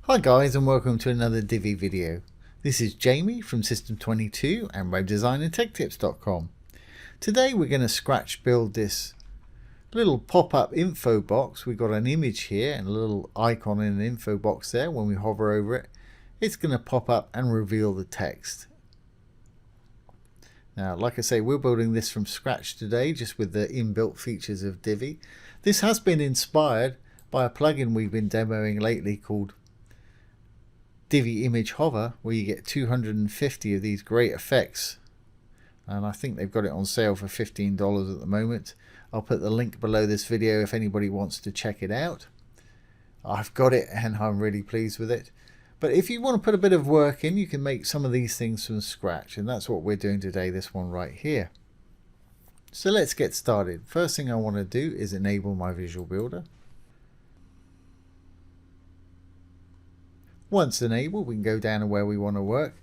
Hi guys, and welcome to another Divi video. This is Jamie from System22 and webdesignandtechtips.com. Today we're going to scratch build this little pop-up info box. We've got an image here and a little icon in an info box there. When we hover over it, it's going to pop up and reveal the text. Now, like I say, we're building this from scratch today, just with the inbuilt features of Divi. This has been inspired by a plugin we've been demoing lately called Divi Image Hover, where you get 250 of these great effects, and I think they've got it on sale for $15 at the moment. I'll put the link below this video if anybody wants to check it out. I've got it and I'm really pleased with it. But if you want to put a bit of work in, you can make some of these things from scratch, and that's what we're doing today, this one right here. So let's get started. First thing I want to do is enable my Visual Builder. Once enabled, we can go down to where we want to work.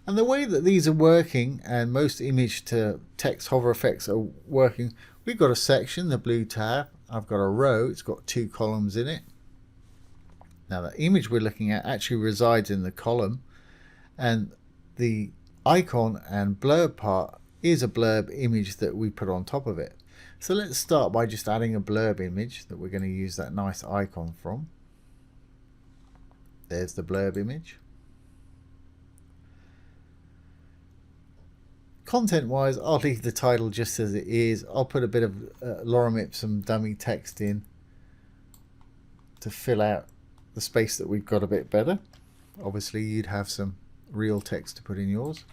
And the way that these are working, and most image to text hover effects are working, we've got a section, the blue tab. I've got a row, it's got 2 columns in it. Now the image we're looking at actually resides in the column, and the icon and blurb part is a blurb image that we put on top of it. So let's start by just adding a blurb image that we're going to use that nice icon from. There's the blurb image. Content wise, I'll leave the title just as it is. I'll put a bit of lorem ipsum dummy text in to fill out the space that we've got a bit better. Obviously you'd have some real text to put in yours.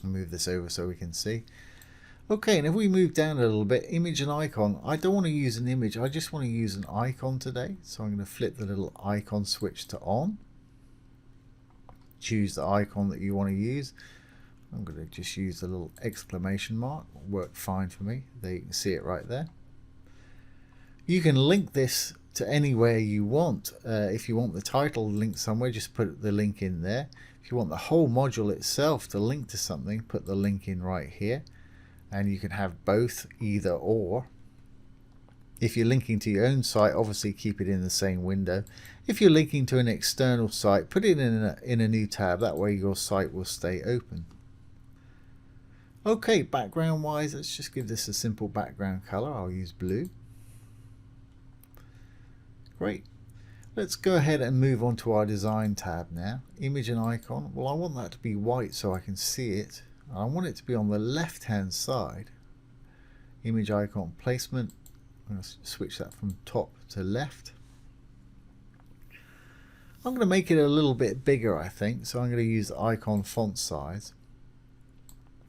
I'll move this over so we can see. Okay, and if we move down a little bit, image and icon, I don't want to use an image, I just want to use an icon today. So I'm going to flip the little icon switch to on. Choose the icon that you want to use. I'm going to just use the little exclamation mark. It'll work fine for me. There you can see it right there. You can link this to anywhere you want. If you want the title linked somewhere, just put the link in there. If you want the whole module itself to link to something, put the link in right here. And you can have both, either or. If you're linking to your own site, obviously keep it in the same window. If you're linking to an external site, put it in a new tab. That way your site will stay open. Okay, background wise, let's just give this a simple background color. I'll use blue. Great. Let's go ahead and move on to our design tab now. Image and icon. Well, I want that to be white so I can see it. I want it to be on the left hand side. Image icon placement. I'm going to switch that from top to left. I'm going to make it a little bit bigger, I think. So I'm going to use the icon font size.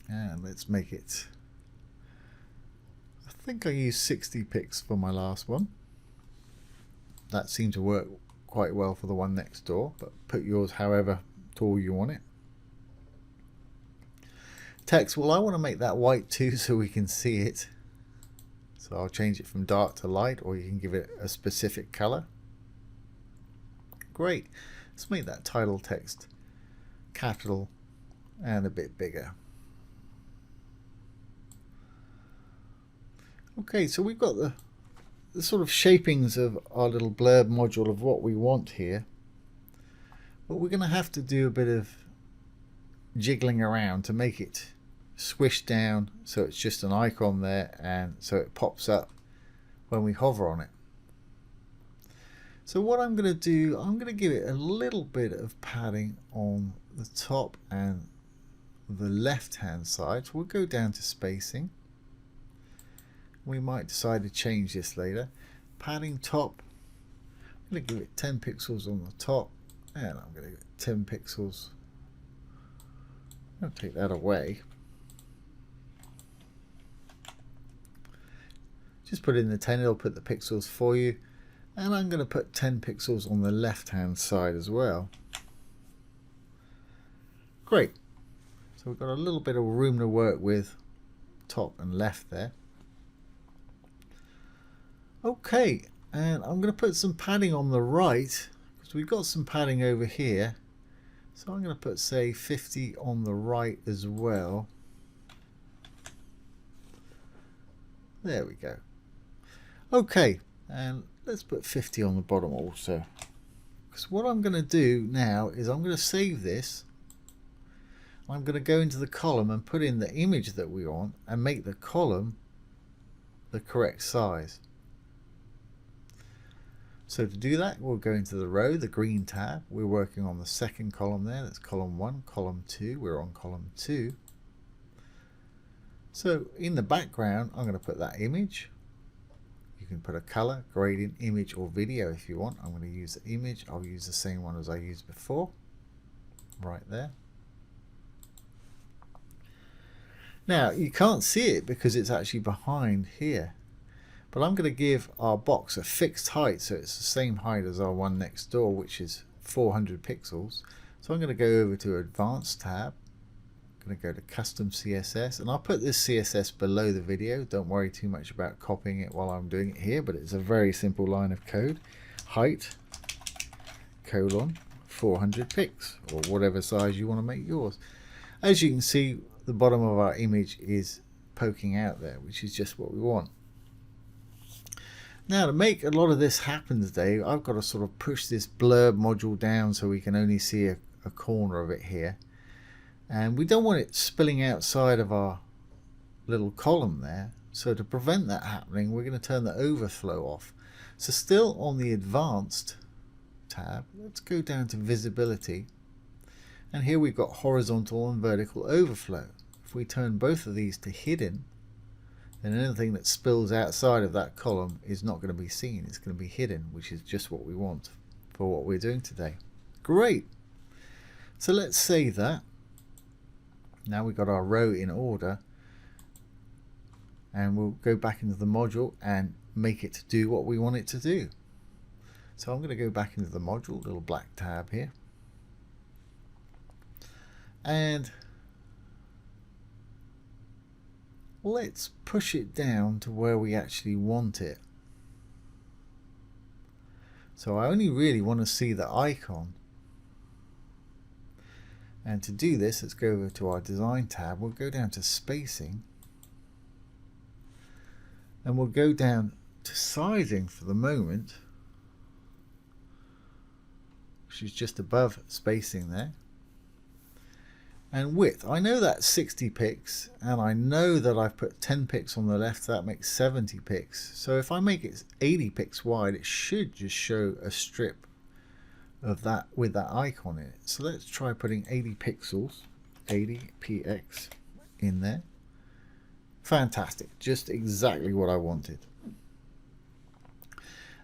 And let's make it, I think I used 60 pixels for my last one. That seemed to work quite well for the one next door, but put yours however tall you want it. Text, well, I want to make that white too so we can see it. So I'll change it from dark to light, or you can give it a specific color. Great. Let's make that title text capital and a bit bigger. Okay, so we've got the sort of shapings of our little blurb module of what we want here. But we're going to have to do a bit of jiggling around to make it squish down so it's just an icon there, and so it pops up when we hover on it. So what I'm going to do, I'm going to give it a little bit of padding on the top and the left hand side. So we'll go down to spacing. We might decide to change this later. Padding top, I'm going to give it 10 pixels on the top, and I'm going to give it 10 pixels. I'll take that away. Just put in the 10, it'll put the pixels for you. And I'm going to put 10 pixels on the left hand side as well. Great. So we've got a little bit of room to work with, top and left there. Okay, and I'm going to put some padding on the right, because we've got some padding over here. So I'm going to put, say, 50 on the right as well. There we go. Okay, and let's put 50 on the bottom also. Because what I'm going to do now is I'm going to save this. I'm going to go into the column and put in the image that we want and make the column the correct size. So to do that, we'll go into the row, the green tab. We're working on the second column there. That's column 1, column 2. We're on column 2. So in the background, I'm going to put that image. You can put a color, gradient, image, or video if you want. I'm going to use the image. I'll use the same one as I used before. Right there. Now you can't see it because it's actually behind here. But I'm going to give our box a fixed height, so it's the same height as our one next door, which is 400 pixels. So I'm going to go over to Advanced tab. I'm going to go to Custom CSS, and I'll put this CSS below the video. Don't worry too much about copying it while I'm doing it here, but it's a very simple line of code. Height, colon, 400 pix, or whatever size you want to make yours. As you can see, the bottom of our image is poking out there, which is just what we want. Now to make a lot of this happen today, I've got to sort of push this blurb module down so we can only see a corner of it here. And we don't want it spilling outside of our little column there. So to prevent that happening, we're going to turn the overflow off. So still on the Advanced tab, let's go down to Visibility. And here we've got horizontal and vertical overflow. If we turn both of these to hidden, then anything that spills outside of that column is not going to be seen. It's going to be hidden, which is just what we want for what we're doing today. Great. So let's save that. Now we've got our row in order. And we'll go back into the module and make it do what we want it to do. So I'm going to go back into the module, little black tab here. And let's push it down to where we actually want it. So I only really want to see the icon. And to do this, let's go over to our Design tab. We'll go down to Spacing. And we'll go down to Sizing for the moment, which is just above Spacing there. And width, I know that's 60 pix, and I know that I've put 10 pix on the left, so that makes 70 pix. So if I make it 80 pix wide, it should just show a strip of that with that icon in it. So let's try putting 80 pixels, 80 px in there. Fantastic, just exactly what I wanted.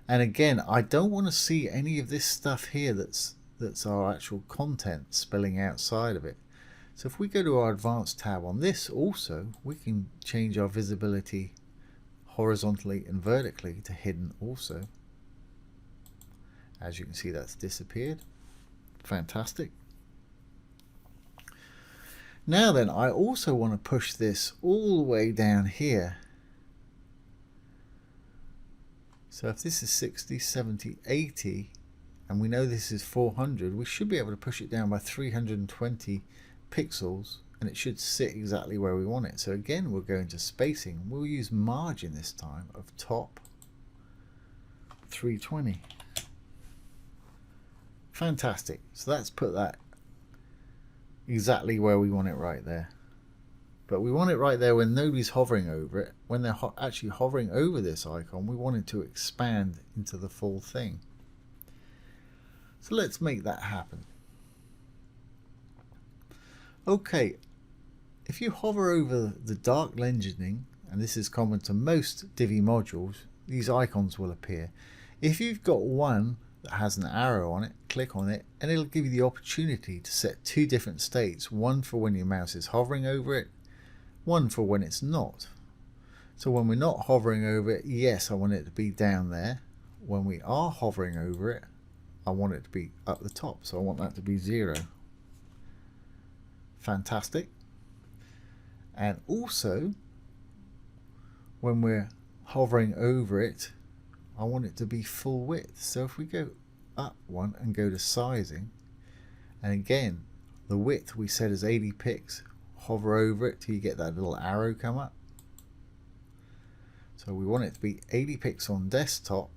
And again, I don't want to see any of this stuff here that's our actual content spilling outside of it. So if we go to our Advanced tab on this also, we can change our visibility horizontally and vertically to hidden also. As you can see, that's disappeared. Fantastic. Now then, I also want to push this all the way down here. So if this is 60, 70, 80, and we know this is 400, we should be able to push it down by 320 pixels, and it should sit exactly where we want it. So again, we'll go into Spacing. We'll use margin this time of top 320. Fantastic. So let's put that exactly where we want it right there. But we want it right there when nobody's hovering over it. When they're actually hovering over this icon, we want it to expand into the full thing. So let's make that happen. Okay, if you hover over the dark legending, and this is common to most Divi modules, these icons will appear. If you've got one that has an arrow on it, click on it, and it'll give you the opportunity to set two different states, one for when your mouse is hovering over it, one for when it's not. So when we're not hovering over it, yes, I want it to be down there. When we are hovering over it, I want it to be up the top, so I want that to be 0. Fantastic. And also, when we're hovering over it, I want it to be full width. So if we go up one and go to Sizing, and again, the width we set as 80 pix, hover over it till you get that little arrow come up. So we want it to be 80 pix on desktop,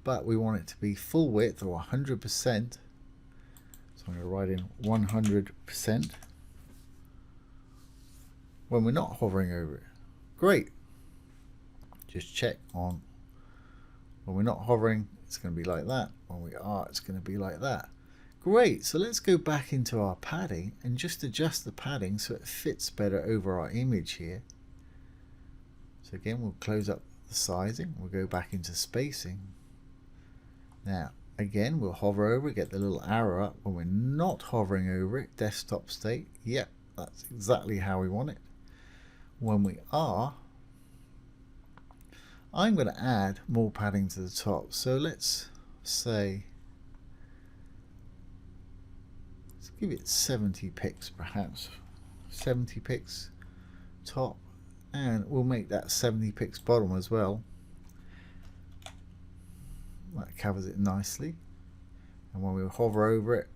but we want it to be full width or 100%. So I'm going to write in 100% when we're not hovering over it. Great. Just check on when we're not hovering, it's going to be like that. When we are, it's going to be like that. Great. So let's go back into our padding and just adjust the padding so it fits better over our image here. So again, we'll close up the sizing. We'll go back into spacing. Now, again, we'll hover over it, get the little arrow up. When we're not hovering over it, desktop state. Yep, that's exactly how we want it. When we are, I'm going to add more padding to the top. So let's say, let's give it 70 pixels perhaps. 70 pixels top, and we'll make that 70 pixels bottom as well. That covers it nicely. And when we hover over it,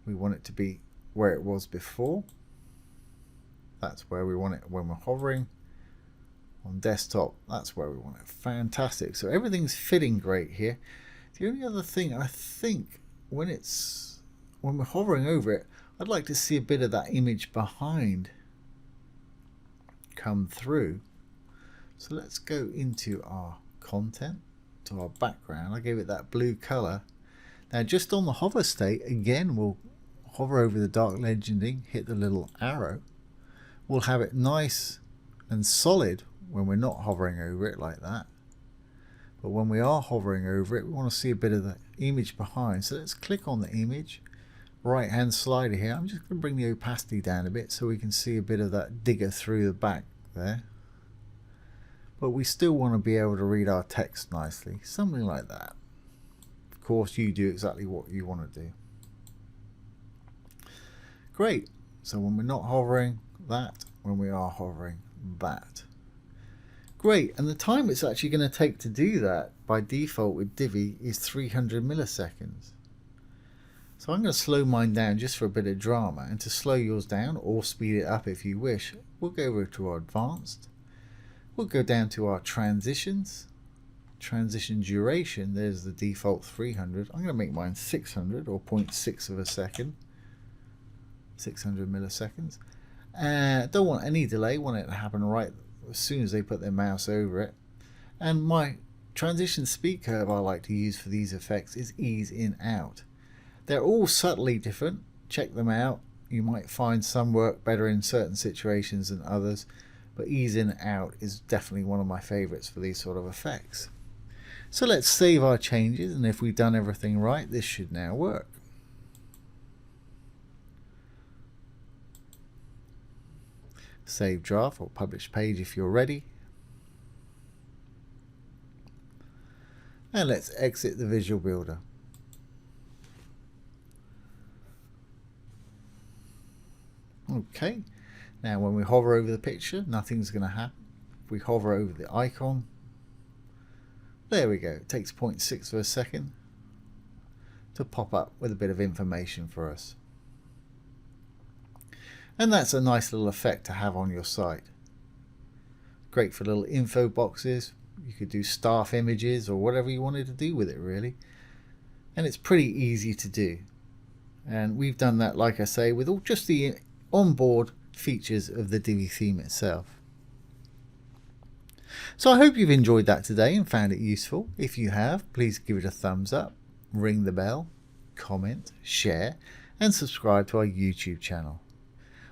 we want it to be where it was before. That's where we want it when we're hovering. On desktop, that's where we want it. Fantastic. So everything's fitting great here. The only other thing, I think when we're hovering over it, I'd like to see a bit of that image behind come through. So let's go into our content, to our background. I gave it that blue color. Now just on the hover state, again, we'll hover over the dark legending, hit the little arrow. We'll have it nice and solid when we're not hovering over it like that. But when we are hovering over it, we want to see a bit of the image behind. So let's click on the image, right hand slider here. I'm just going to bring the opacity down a bit so we can see a bit of that digger through the back there. But we still want to be able to read our text nicely, something like that. Of course, you do exactly what you want to do. Great. So when we're not hovering, that. When we are hovering, that. Great. And the time it's actually going to take to do that by default with Divi is 300 milliseconds. So I'm going to slow mine down just for a bit of drama, and to slow yours down or speed it up if you wish, we'll go over to our advanced. We'll go down to our transitions, transition duration. There's the default 300. I'm going to make mine 600 or 0.6 of a second, 600 milliseconds. Don't want any delay, want it to happen right as soon as they put their mouse over it. And my transition speed curve I like to use for these effects is ease in out. They're all subtly different. Check them out. You might find some work better in certain situations than others, but ease in out is definitely one of my favorites for these sort of effects. So let's save our changes, and if we've done everything right, this should now work. Save draft or publish page if you're ready. And let's exit the visual builder. Okay, now when we hover over the picture, nothing's going to happen. If we hover over the icon, there we go. It takes 0.6 of a second to pop up with a bit of information for us. And that's a nice little effect to have on your site. Great for little info boxes. You could do staff images or whatever you wanted to do with it, really. And it's pretty easy to do. And we've done that, like I say, with all just the onboard features of the Divi theme itself. So I hope you've enjoyed that today and found it useful. If you have, please give it a thumbs up, ring the bell, comment, share, and subscribe to our YouTube channel.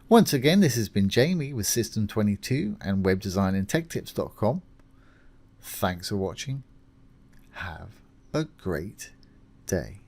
Once again, this has been Jamie with System22 and webdesignandtechtips.com. Thanks for watching. Have a great day.